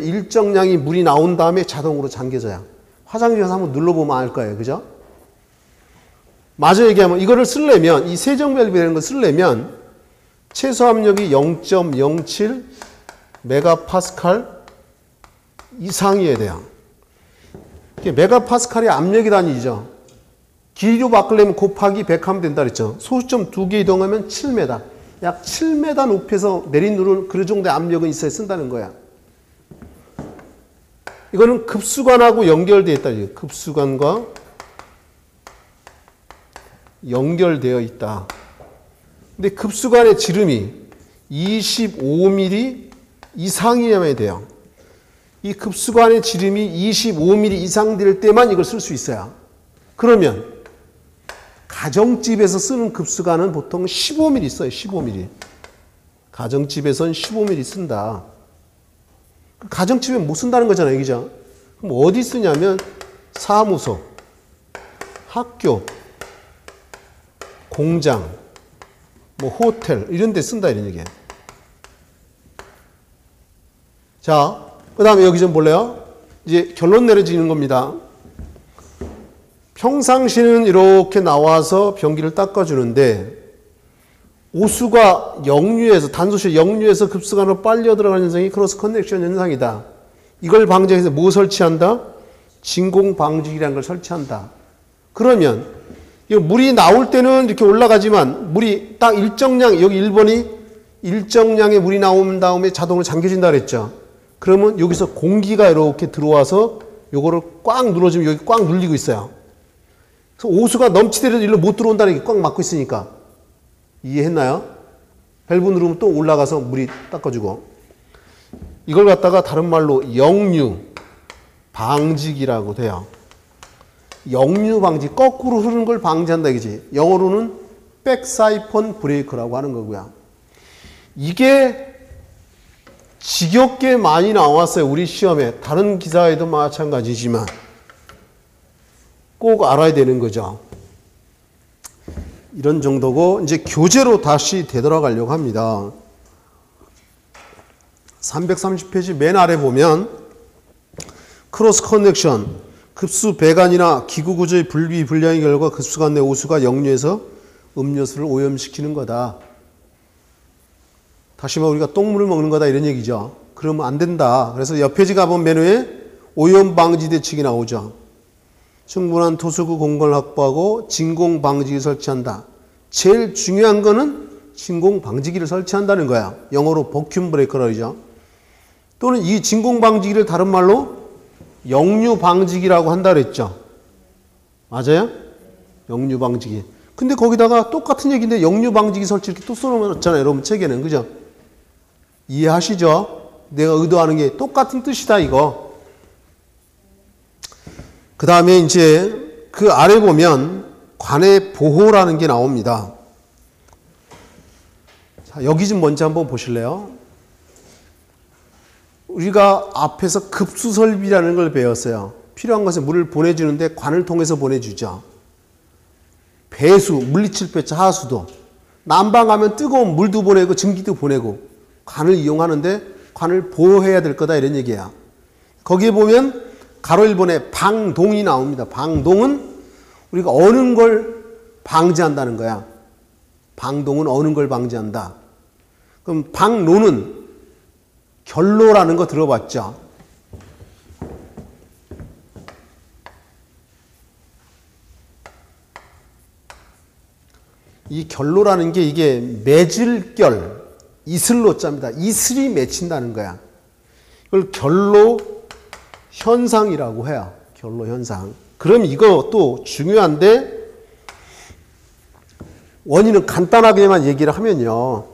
일정량이 물이 나온 다음에 자동으로 잠겨져요. 화장실에서 한번 눌러보면 알 거예요. 그죠? 마저 얘기하면 이거를 쓰려면 이 세정 밸브라는 걸 쓰려면 최소 압력이 0.07 메가파스칼 이상이어야 돼요. 메가파스칼이 압력의 단위죠. 길이로 바꾸려면 곱하기 100 하면 된다 그랬죠. 소수점 2개 이동하면 7m. 약 7m 높이에서 내리누를 그 정도의 압력은 있어야 쓴다는 거야. 이거는 급수관하고 연결되어 있다. 급수관과 연결되어 있다. 근데 급수관의 지름이 25mm 이상이어야 돼요. 이 급수관의 지름이 25mm 이상 될 때만 이걸 쓸 수 있어요. 그러면 가정집에서 쓰는 급수관은 보통 15mm 써요. 15mm. 가정집에선 15mm 쓴다. 가정집에 못 쓴다는 거잖아요. 그죠? 그럼 어디 쓰냐면 사무소, 학교, 공장, 뭐 호텔 이런 데 쓴다 이런 얘기예요. 자, 그 다음에 여기 좀 볼래요? 이제 결론 내려지는 겁니다. 평상시는 이렇게 나와서 변기를 닦아주는데 오수가 역류해서 단소시 역류해서 급수관으로 빨려 들어가는 현상이 크로스 커넥션 현상이다. 이걸 방지해서 뭐 설치한다? 진공 방지기라는 걸 설치한다. 그러면 물이 나올 때는 이렇게 올라가지만 물이 딱 일정량, 여기 1번이 일정량의 물이 나온 다음에 자동으로 잠겨진다 그랬죠. 그러면 여기서 공기가 이렇게 들어와서 요거를 꽉 눌러주면 여기 꽉 눌리고 있어요. 그래서 오수가 넘치더라도 일로 못 들어온다는 게 꽉 막고 있으니까. 이해했나요? 밸브 누르면 또 올라가서 물이 닦아주고. 이걸 갖다가 다른 말로 역류 방지기라고 돼요. 역류 방지, 거꾸로 흐르는 걸 방지한다 이거지. 영어로는 백사이폰 브레이크라고 하는 거고요. 이게 지겹게 많이 나왔어요. 우리 시험에. 다른 기사에도 마찬가지지만 꼭 알아야 되는 거죠. 이런 정도고 이제 교재로 다시 되돌아가려고 합니다. 330페이지 맨 아래 보면 크로스 커넥션, 급수 배관이나 기구 구조의 분리 불량의 결과 급수관 내 오수가 역류해서 음료수를 오염시키는 거다. 다시 말해 우리가 똥물을 먹는 거다 이런 얘기죠. 그러면 안 된다. 그래서 옆 페이지 가보면 메뉴에 오염 방지 대책이 나오죠. 충분한 토수구 공간을 확보하고 진공 방지기 설치한다. 제일 중요한 거는 진공 방지기를 설치한다는 거야. 영어로 버큐um 브레이커라고 하죠. 또는 이 진공 방지기를 다른 말로 역류 방지기라고 한다 그랬죠. 맞아요? 역류 방지기. 근데 거기다가 똑같은 얘기인데 역류 방지기 설치 이렇게 또 써놓았잖아요. 여러분 책에는. 그죠? 이해하시죠? 내가 의도하는 게 똑같은 뜻이다 이거. 그 다음에 이제 그 아래 보면 관해 보호라는 게 나옵니다. 자, 여기 좀 먼저 한번 보실래요? 우리가 앞에서 급수설비라는 걸 배웠어요. 필요한 것에 물을 보내주는데 관을 통해서 보내주죠. 배수, 물리칠 배차 하수도. 난방하면 뜨거운 물도 보내고 증기도 보내고 관을 이용하는데 관을 보호해야 될 거다 이런 얘기야. 거기에 보면 가로 1번에 방동이 나옵니다. 방동은 우리가 어는 걸 방지한다는 거야. 방동은 어는 걸 방지한다. 그럼 방로는 결로라는 거 들어봤죠? 이 결로라는 게 이게 맺을결, 이슬로 짭니다. 이슬이 맺힌다는 거야. 이걸 결로 현상이라고 해요. 결로 현상. 그럼 이것도 중요한데 원인은 간단하게만 얘기를 하면요.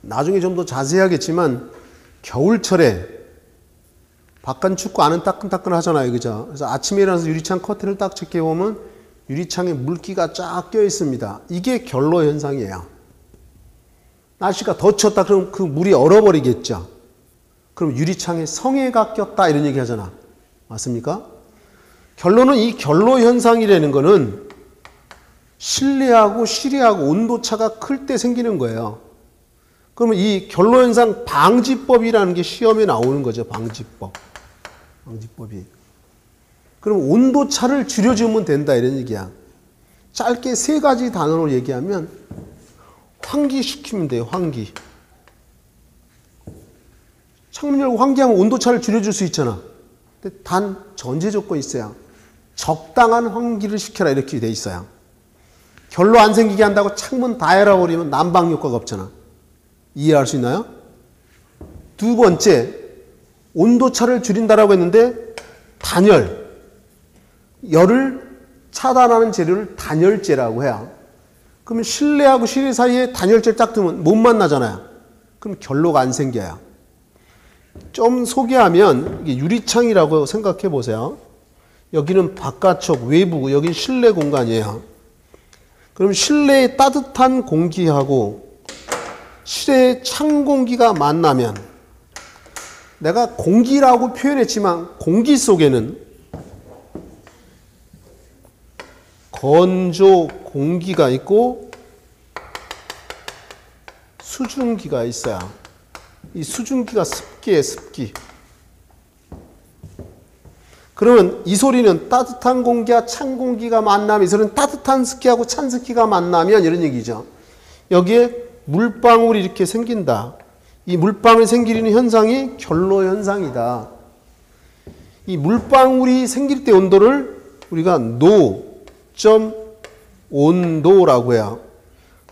나중에 좀 더 자세하겠지만 겨울철에 바깥 춥고 안은 따끈따끈 하잖아요. 그죠? 그래서 아침에 일어나서 유리창 커튼을 딱 제껴보면 유리창에 물기가 쫙 껴 있습니다. 이게 결로 현상이에요. 날씨가 더 춥다 그러면 그 물이 얼어버리겠죠. 그럼 유리창에 성에가 꼈다 이런 얘기 하잖아. 맞습니까? 결론은 이 결로 현상이라는 거는 실내하고 실외하고 온도차가 클 때 생기는 거예요. 그러면 이 결로 현상 방지법이라는 게 시험에 나오는 거죠. 방지법. 방지법이. 그럼 온도차를 줄여주면 된다 이런 얘기야. 짧게 세 가지 단어로 얘기하면 환기시키면 돼요. 환기. 창문 열고 환기하면 온도차를 줄여줄 수 있잖아. 근데 단 전제 조건이 있어요. 적당한 환기를 시켜라 이렇게 돼 있어요. 결로 안 생기게 한다고 창문 다 열어버리면 난방 효과가 없잖아. 이해할 수 있나요? 두 번째, 온도차를 줄인다라고 했는데 단열. 열을 차단하는 재료를 단열재라고 해요. 그러면 실내하고 실외 사이에 단열재를 딱 두면 못 만나잖아요. 그럼 결로가 안 생겨요. 좀 소개하면 이게 유리창이라고 생각해 보세요. 여기는 바깥쪽 외부, 여기는 실내 공간이에요. 그럼 실내의 따뜻한 공기하고 실외의 찬 공기가 만나면 내가 공기라고 표현했지만 공기 속에는 건조 공기가 있고 수증기가 있어요. 이 수증기가 습기예요, 습기. 그러면 이 소리는 따뜻한 공기와 찬 공기가 만나면, 이 소리는 따뜻한 습기하고 찬 습기가 만나면 이런 얘기죠. 여기에 물방울이 이렇게 생긴다. 이 물방울이 생기는 현상이 결로 현상이다. 이 물방울이 생길 때 온도를 우리가 노점 온도라고 해요.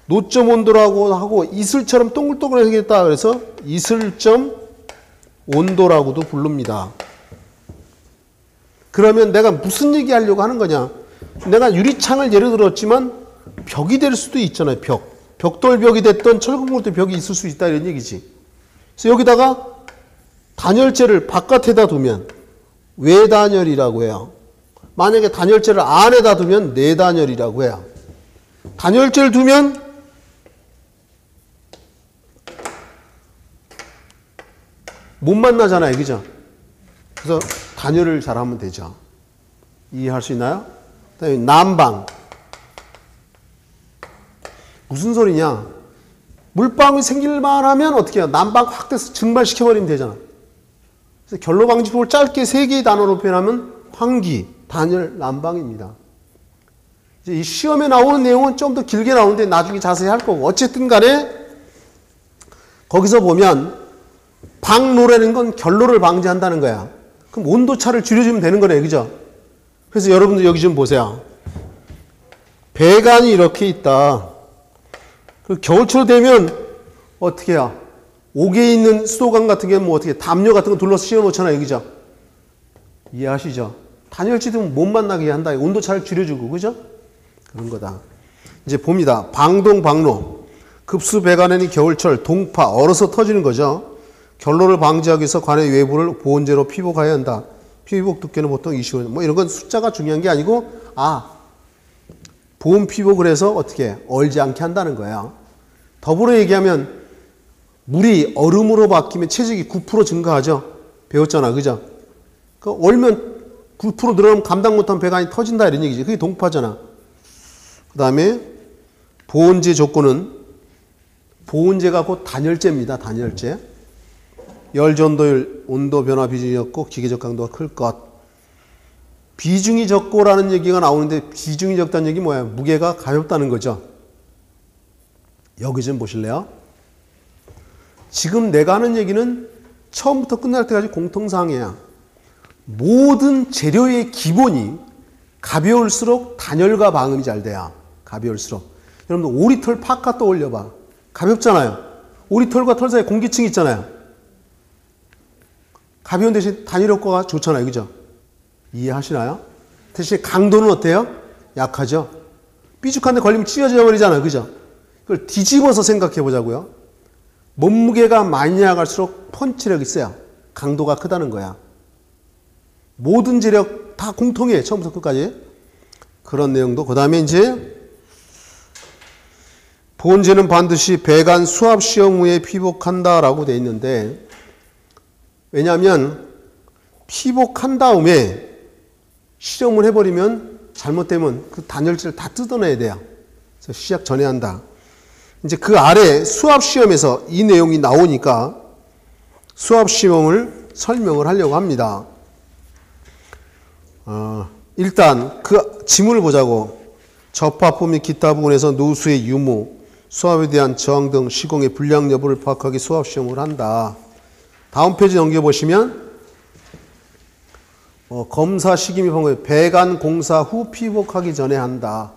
노점 온도라고 하고 이슬처럼 동글동글 생겼다 그래서 이슬점 온도라고도 부릅니다. 그러면 내가 무슨 얘기 하려고 하는 거냐? 내가 유리창을 예를 들었지만 벽이 될 수도 있잖아요. 벽돌벽이 됐던 철근볼도 벽이 있을 수 있다 이런 얘기지. 그래서 여기다가 단열재를 바깥에다 두면 외단열이라고 해요. 만약에 단열재를 안에다 두면 내단열이라고 해요. 단열재를 두면 못 만나잖아요. 그죠? 그래서 단열을 잘하면 되죠. 이해할 수 있나요? 그다음에 난방. 무슨 소리냐? 물방울이 생길만 하면 어떻게 해요? 난방 확 돼서 증발시켜버리면 되잖아. 그래서 결로방지법을 짧게 3개의 단어로 표현하면 환기, 단열, 난방입니다. 이제 이 시험에 나오는 내용은 좀 더 길게 나오는데 나중에 자세히 할 거고. 어쨌든 간에 거기서 보면 방로라는 건 결로를 방지한다는 거야. 그럼 온도차를 줄여주면 되는 거네. 그죠? 그래서 여러분들 여기 좀 보세요. 배관이 이렇게 있다. 그 겨울철 되면 어떻게 해요? 옥에 있는 수도관 같은 경우는 뭐 어떻게 담요 같은 거 둘러서 씌워 놓잖아요. 그죠? 이해하시죠? 단열재도 못 만나게 한다. 온도차를 줄여주고. 그죠? 그런 거다. 이제 봅니다. 방동, 방로. 급수 배관에는 겨울철, 동파, 얼어서 터지는 거죠. 결로를 방지하기 위해서 관의 외부를 보온재로 피복해야 한다. 피복 두께는 보통 25mm. 뭐 이런 건 숫자가 중요한 게 아니고, 보온 피복을 해서 어떻게 얼지 않게 한다는 거예요. 더불어 얘기하면 물이 얼음으로 바뀌면 체적이 9% 증가하죠. 배웠잖아. 그죠? 그 얼면 9% 늘어나면 감당 못한 배관이 터진다 이런 얘기지. 그게 동파잖아. 그 다음에 보온재 조건은 보온재가 곧 단열재입니다. 단열재. 열전도율, 온도 변화 비중이 적고 기계적 강도가 클 것. 비중이 적고라는 얘기가 나오는데 비중이 적다는 얘기 뭐야? 무게가 가볍다는 거죠. 여기 좀 보실래요? 지금 내가 하는 얘기는 처음부터 끝날 때까지 공통사항이야. 모든 재료의 기본이 가벼울수록 단열과 방음이 잘 돼야. 가벼울수록. 여러분들 오리털 파카 떠올려봐. 가볍잖아요. 오리털과 털 사이에 공기층이 있잖아요. 가벼운 대신 단열 효과가 좋잖아요. 그죠? 이해하시나요? 대신 강도는 어때요? 약하죠? 삐죽한데 걸리면 찢어져 버리잖아요. 그죠? 그걸 뒤집어서 생각해 보자고요. 몸무게가 많이 나갈수록 펀치력이 있어요. 강도가 크다는 거야. 모든 재력 다 공통이에요. 처음부터 끝까지. 그런 내용도. 그 다음에 이제 보온재는 반드시 배관 수압 시험 후에 피복한다라고 돼 있는데, 왜냐하면 피복한 다음에 실험을 해버리면 잘못되면 그 단열재를 다 뜯어내야 돼요. 그래서 시작 전에 한다. 이제 그 아래 수압시험에서 이 내용이 나오니까 수압시험을 설명을 하려고 합니다. 일단 그 지문을 보자고. 접합부 및 기타 부분에서 누수의 유무, 수압에 대한 저항 등 시공의 불량 여부를 파악하기 수압시험을 한다. 다음 페이지 넘겨보시면 검사 시기 및 방법, 배관 공사 후 피복하기 전에 한다.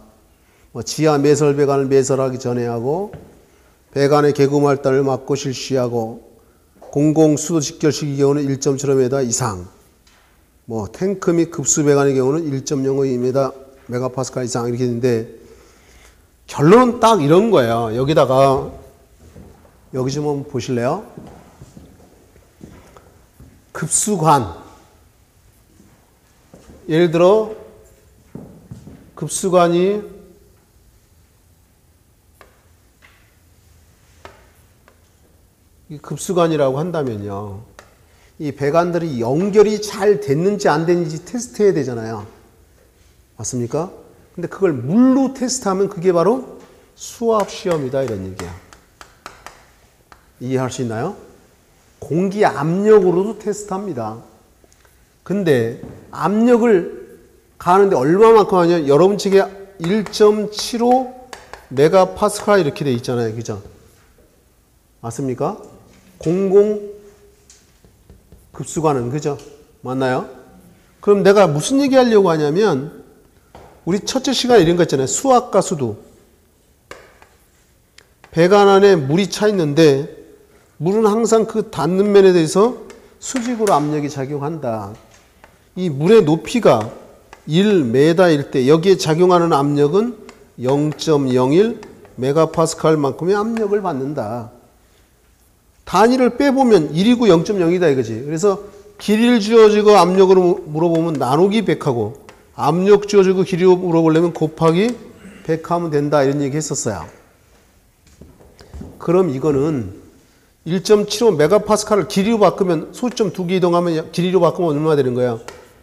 지하 매설 배관을 매설하기 전에 하고, 배관의 개구 말단을 막고 실시하고, 공공 수도 직결 시기 경우는 1.7m 이상, 탱크 및 급수 배관의 경우는 1.05m 메가파스칼 이상 이렇게 되는데, 결론은 딱 이런 거예요. 여기다가 여기 좀 한번 보실래요? 급수관. 예를 들어 급수관이 급수관이라고 한다면요. 이 배관들이 연결이 잘 됐는지 안 됐는지 테스트해야 되잖아요. 맞습니까? 근데 그걸 물로 테스트하면 그게 바로 수압시험이다 이런 얘기야. 이해할 수 있나요? 공기 압력으로도 테스트합니다. 근데 압력을 가하는데 얼마만큼 하냐? 여러분 책에 1.75 메가파스칼 이렇게 돼 있잖아요. 그죠? 맞습니까? 공공 급수관은 그죠? 맞나요? 그럼 내가 무슨 얘기 하려고 하냐면 우리 첫째 시간에 이런 거 있잖아요. 수압과 수도. 배관 안에 물이 차 있는데 물은 항상 그 닿는 면에 대해서 수직으로 압력이 작용한다. 이 물의 높이가 1m일 때 여기에 작용하는 압력은 0.01 메가파스칼만큼의 압력을 받는다. 단위를 빼보면 1이고 0.0이다 이거지. 그래서 길이를 주어지고 압력으로 물어보면 나누기 100하고 압력 주어지고 길이로 물어보려면 곱하기 100 하면 된다 이런 얘기 했었어요. 그럼 이거는 1.75 메가파스칼을 길이로 바꾸면 소수점 2개 이동하면 길이로 바꾸면 얼마 되는 거야?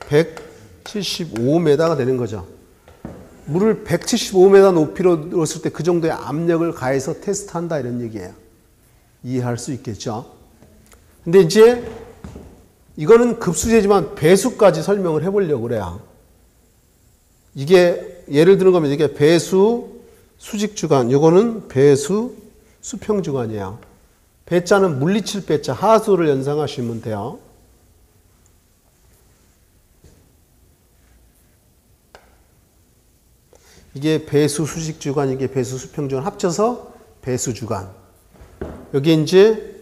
175m가 되는 거죠. 물을 175m 높이로 넣었을 때 그 정도의 압력을 가해서 테스트한다 이런 얘기예요. 이해할 수 있겠죠. 근데 이제 이거는 급수제지만 배수까지 설명을 해보려고 그래요. 이게 예를 드는 거면 이게 배수 수직주간, 요거는 배수 수평주간이에요. 배자는 물리칠 배자, 하수를 연상하시면 돼요. 이게 배수 수직주간, 이게 배수 수평주간 합쳐서 배수주간. 여기 이제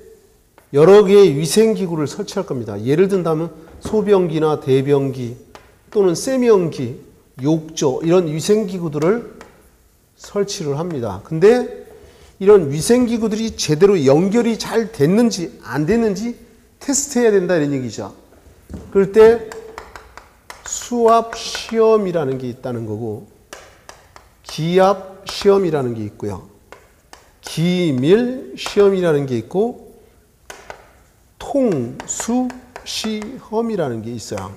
여러 개의 위생기구를 설치할 겁니다. 예를 든다면 소변기나 대변기 또는 세면기, 욕조 이런 위생기구들을 설치를 합니다. 근데 이런 위생기구들이 제대로 연결이 잘 됐는지 안 됐는지 테스트해야 된다 이런 얘기죠. 그럴 때 수압시험이라는 게 있다는 거고 기압시험이라는 게 있고요. 기밀시험이라는 게 있고 통수시험이라는 게 있어요.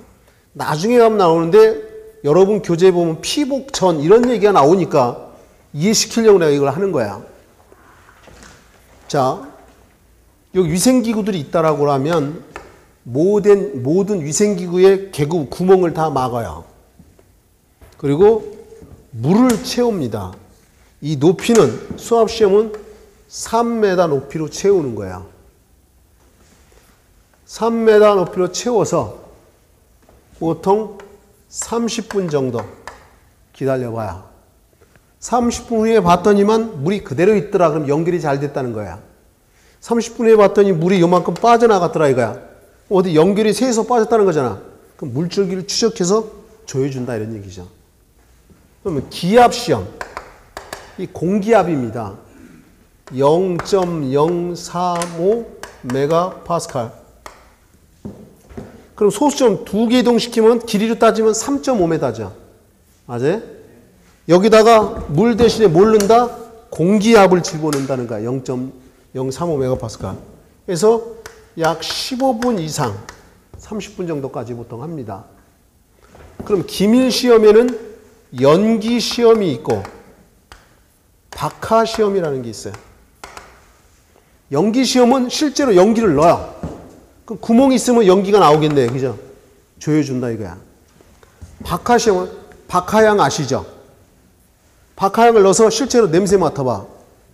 나중에 가면 나오는데 여러분 교재에 보면 피복전 이런 얘기가 나오니까 이해시키려고 내가 이걸 하는 거야. 자, 여기 위생기구들이 있다라고 하면 모든 위생기구의 개구 구멍을 다 막아요. 그리고 물을 채웁니다. 이 높이는 수압시험은 3m 높이로 채우는 거예요. 3m 높이로 채워서 보통 30분 정도 기다려봐요. 30분 후에 봤더니만 물이 그대로 있더라. 그럼 연결이 잘 됐다는 거야. 30분 후에 봤더니 물이 요만큼 빠져나갔더라 이거야. 어디 연결이 새서 빠졌다는 거잖아. 그럼 물줄기를 추적해서 조여준다 이런 얘기죠. 그러면 기압시험. 이 공기압입니다. 0.035 메가파스칼. 그럼 소수점 2개 이동시키면 길이로 따지면 3.5m죠. 맞아요? 여기다가 물 대신에 뭘 넣는다? 공기압을 집어넣는다는 거야. 0.035 메가파스칼. 그래서 약 15분 이상 30분 정도까지 보통 합니다. 그럼 기밀시험에는 연기시험이 있고 박하시험이라는 게 있어요. 연기시험은 실제로 연기를 넣어요. 그럼 구멍이 있으면 연기가 나오겠네. 그죠? 조여준다 이거야. 박하시험은 박하향 아시죠? 박하향을 넣어서 실제로 냄새 맡아봐.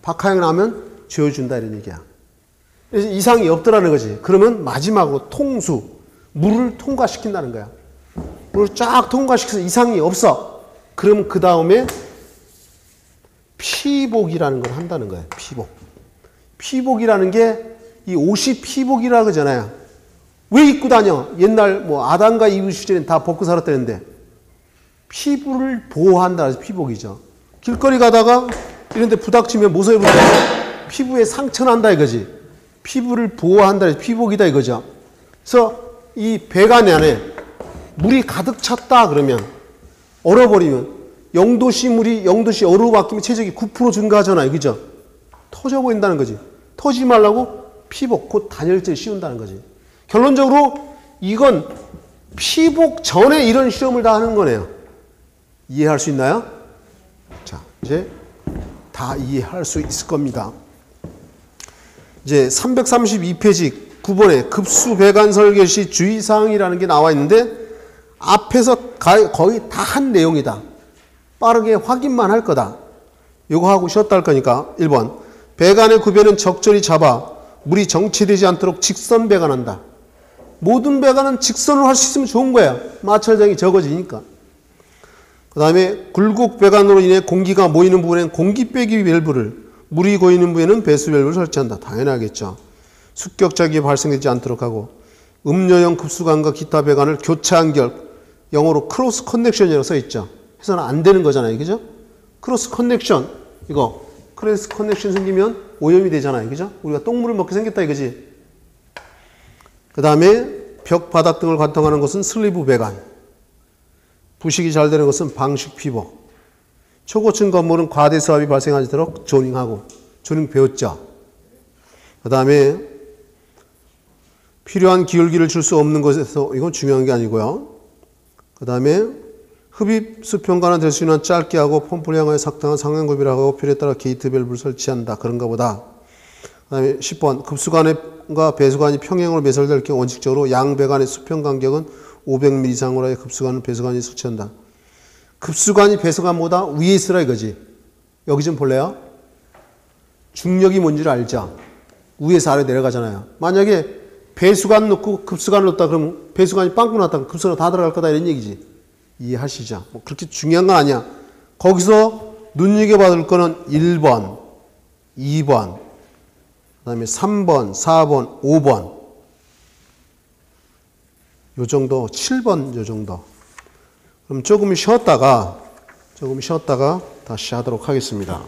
박하향 나면 조여준다 이런 얘기야. 그래서 이상이 없더라는 거지. 그러면 마지막으로 통수, 물을 통과시킨다는 거야. 물을 쫙 통과시켜서 이상이 없어. 그러면 그 다음에 피복이라는 걸 한다는 거예요. 피복. 피복이라는 게 이 옷이 피복이라고 하잖아요. 왜 입고 다녀? 옛날 뭐 아담과 이브 시절엔 다 벗고 살았다는데 피부를 보호한다 해서 피복이죠. 길거리 가다가 이런 데 부닥치면 모서리 부닥치면 피부에 상처 난다 이거지. 피부를 보호한다 해서 피복이다 이거죠. 그래서 이 배관 안에 물이 가득 찼다 그러면 얼어버리면 0도씨 물이 0도씨 얼음으로 바뀌면 체적이 9% 증가하잖아요. 그죠? 터져버린다는 거지. 터지지 말라고 피복, 곧 단열재를 씌운다는 거지. 결론적으로 이건 피복 전에 이런 실험을 다 하는 거네요. 이해할 수 있나요? 자, 이제 다 이해할 수 있을 겁니다. 이제 332페이지 9번에 급수배관 설계 시 주의사항이라는 게 나와 있는데 앞에서 거의 다 한 내용이다. 빠르게 확인만 할 거다. 요거 하고 쉬었다 할 거니까 1번 배관의 구변은 적절히 잡아 물이 정체되지 않도록 직선 배관한다. 모든 배관은 직선으로 할 수 있으면 좋은 거야. 마찰장이 적어지니까. 그 다음에 굴곡 배관으로 인해 공기가 모이는 부분엔 공기 빼기 밸브를, 물이 고이는 부분에는 배수 밸브를 설치한다. 당연하겠죠. 습격작이 발생되지 않도록 하고 음료형 급수관과 기타 배관을 교차 연결, 영어로 크로스 커넥션이라고 써 있죠. 해서는 안 되는 거잖아요. 그죠? 크로스 커넥션, 이거 크로스 커넥션 생기면 오염이 되잖아요. 그죠? 우리가 똥물을 먹게 생겼다 이거지. 그 다음에 벽, 바닥 등을 관통하는 것은 슬리브 배관. 부식이 잘 되는 것은 방식 피버. 초고층 건물은 과대수압이 발생하지 않도록 조닝하고. 조닝 배웠죠. 그 다음에 필요한 기울기를 줄 수 없는 것에서, 이건 중요한 게 아니고요. 그 다음에 흡입 수평관은 될 수 있는 짧게 하고 펌프를 향하여 상당한 상향급이라 하고 필요에 따라 게이트 밸브를 설치한다. 그런가 보다. 그 다음에 10번 급수관과 배수관이 평행으로 매설될 경우 원칙적으로 양 배관의 수평 간격은 500mm 이상으로 하여 급수관은 배수관이 설치한다. 급수관이 배수관보다 위에 있으라 이거지. 여기 좀 볼래요? 중력이 뭔지를 알죠? 위에서 아래 내려가잖아요. 만약에 배수관 넣고 급수관을 넣었다 그러면 배수관이 빵꾸 났다 급수관 다 들어갈 거다 이런 얘기지. 이해하시죠? 뭐 그렇게 중요한 건 아니야. 거기서 눈여겨봐둘 거는 1번, 2번, 그 다음에 3번, 4번, 5번. 요 정도, 7번 요 정도. 그럼 조금 쉬었다가 다시 하도록 하겠습니다.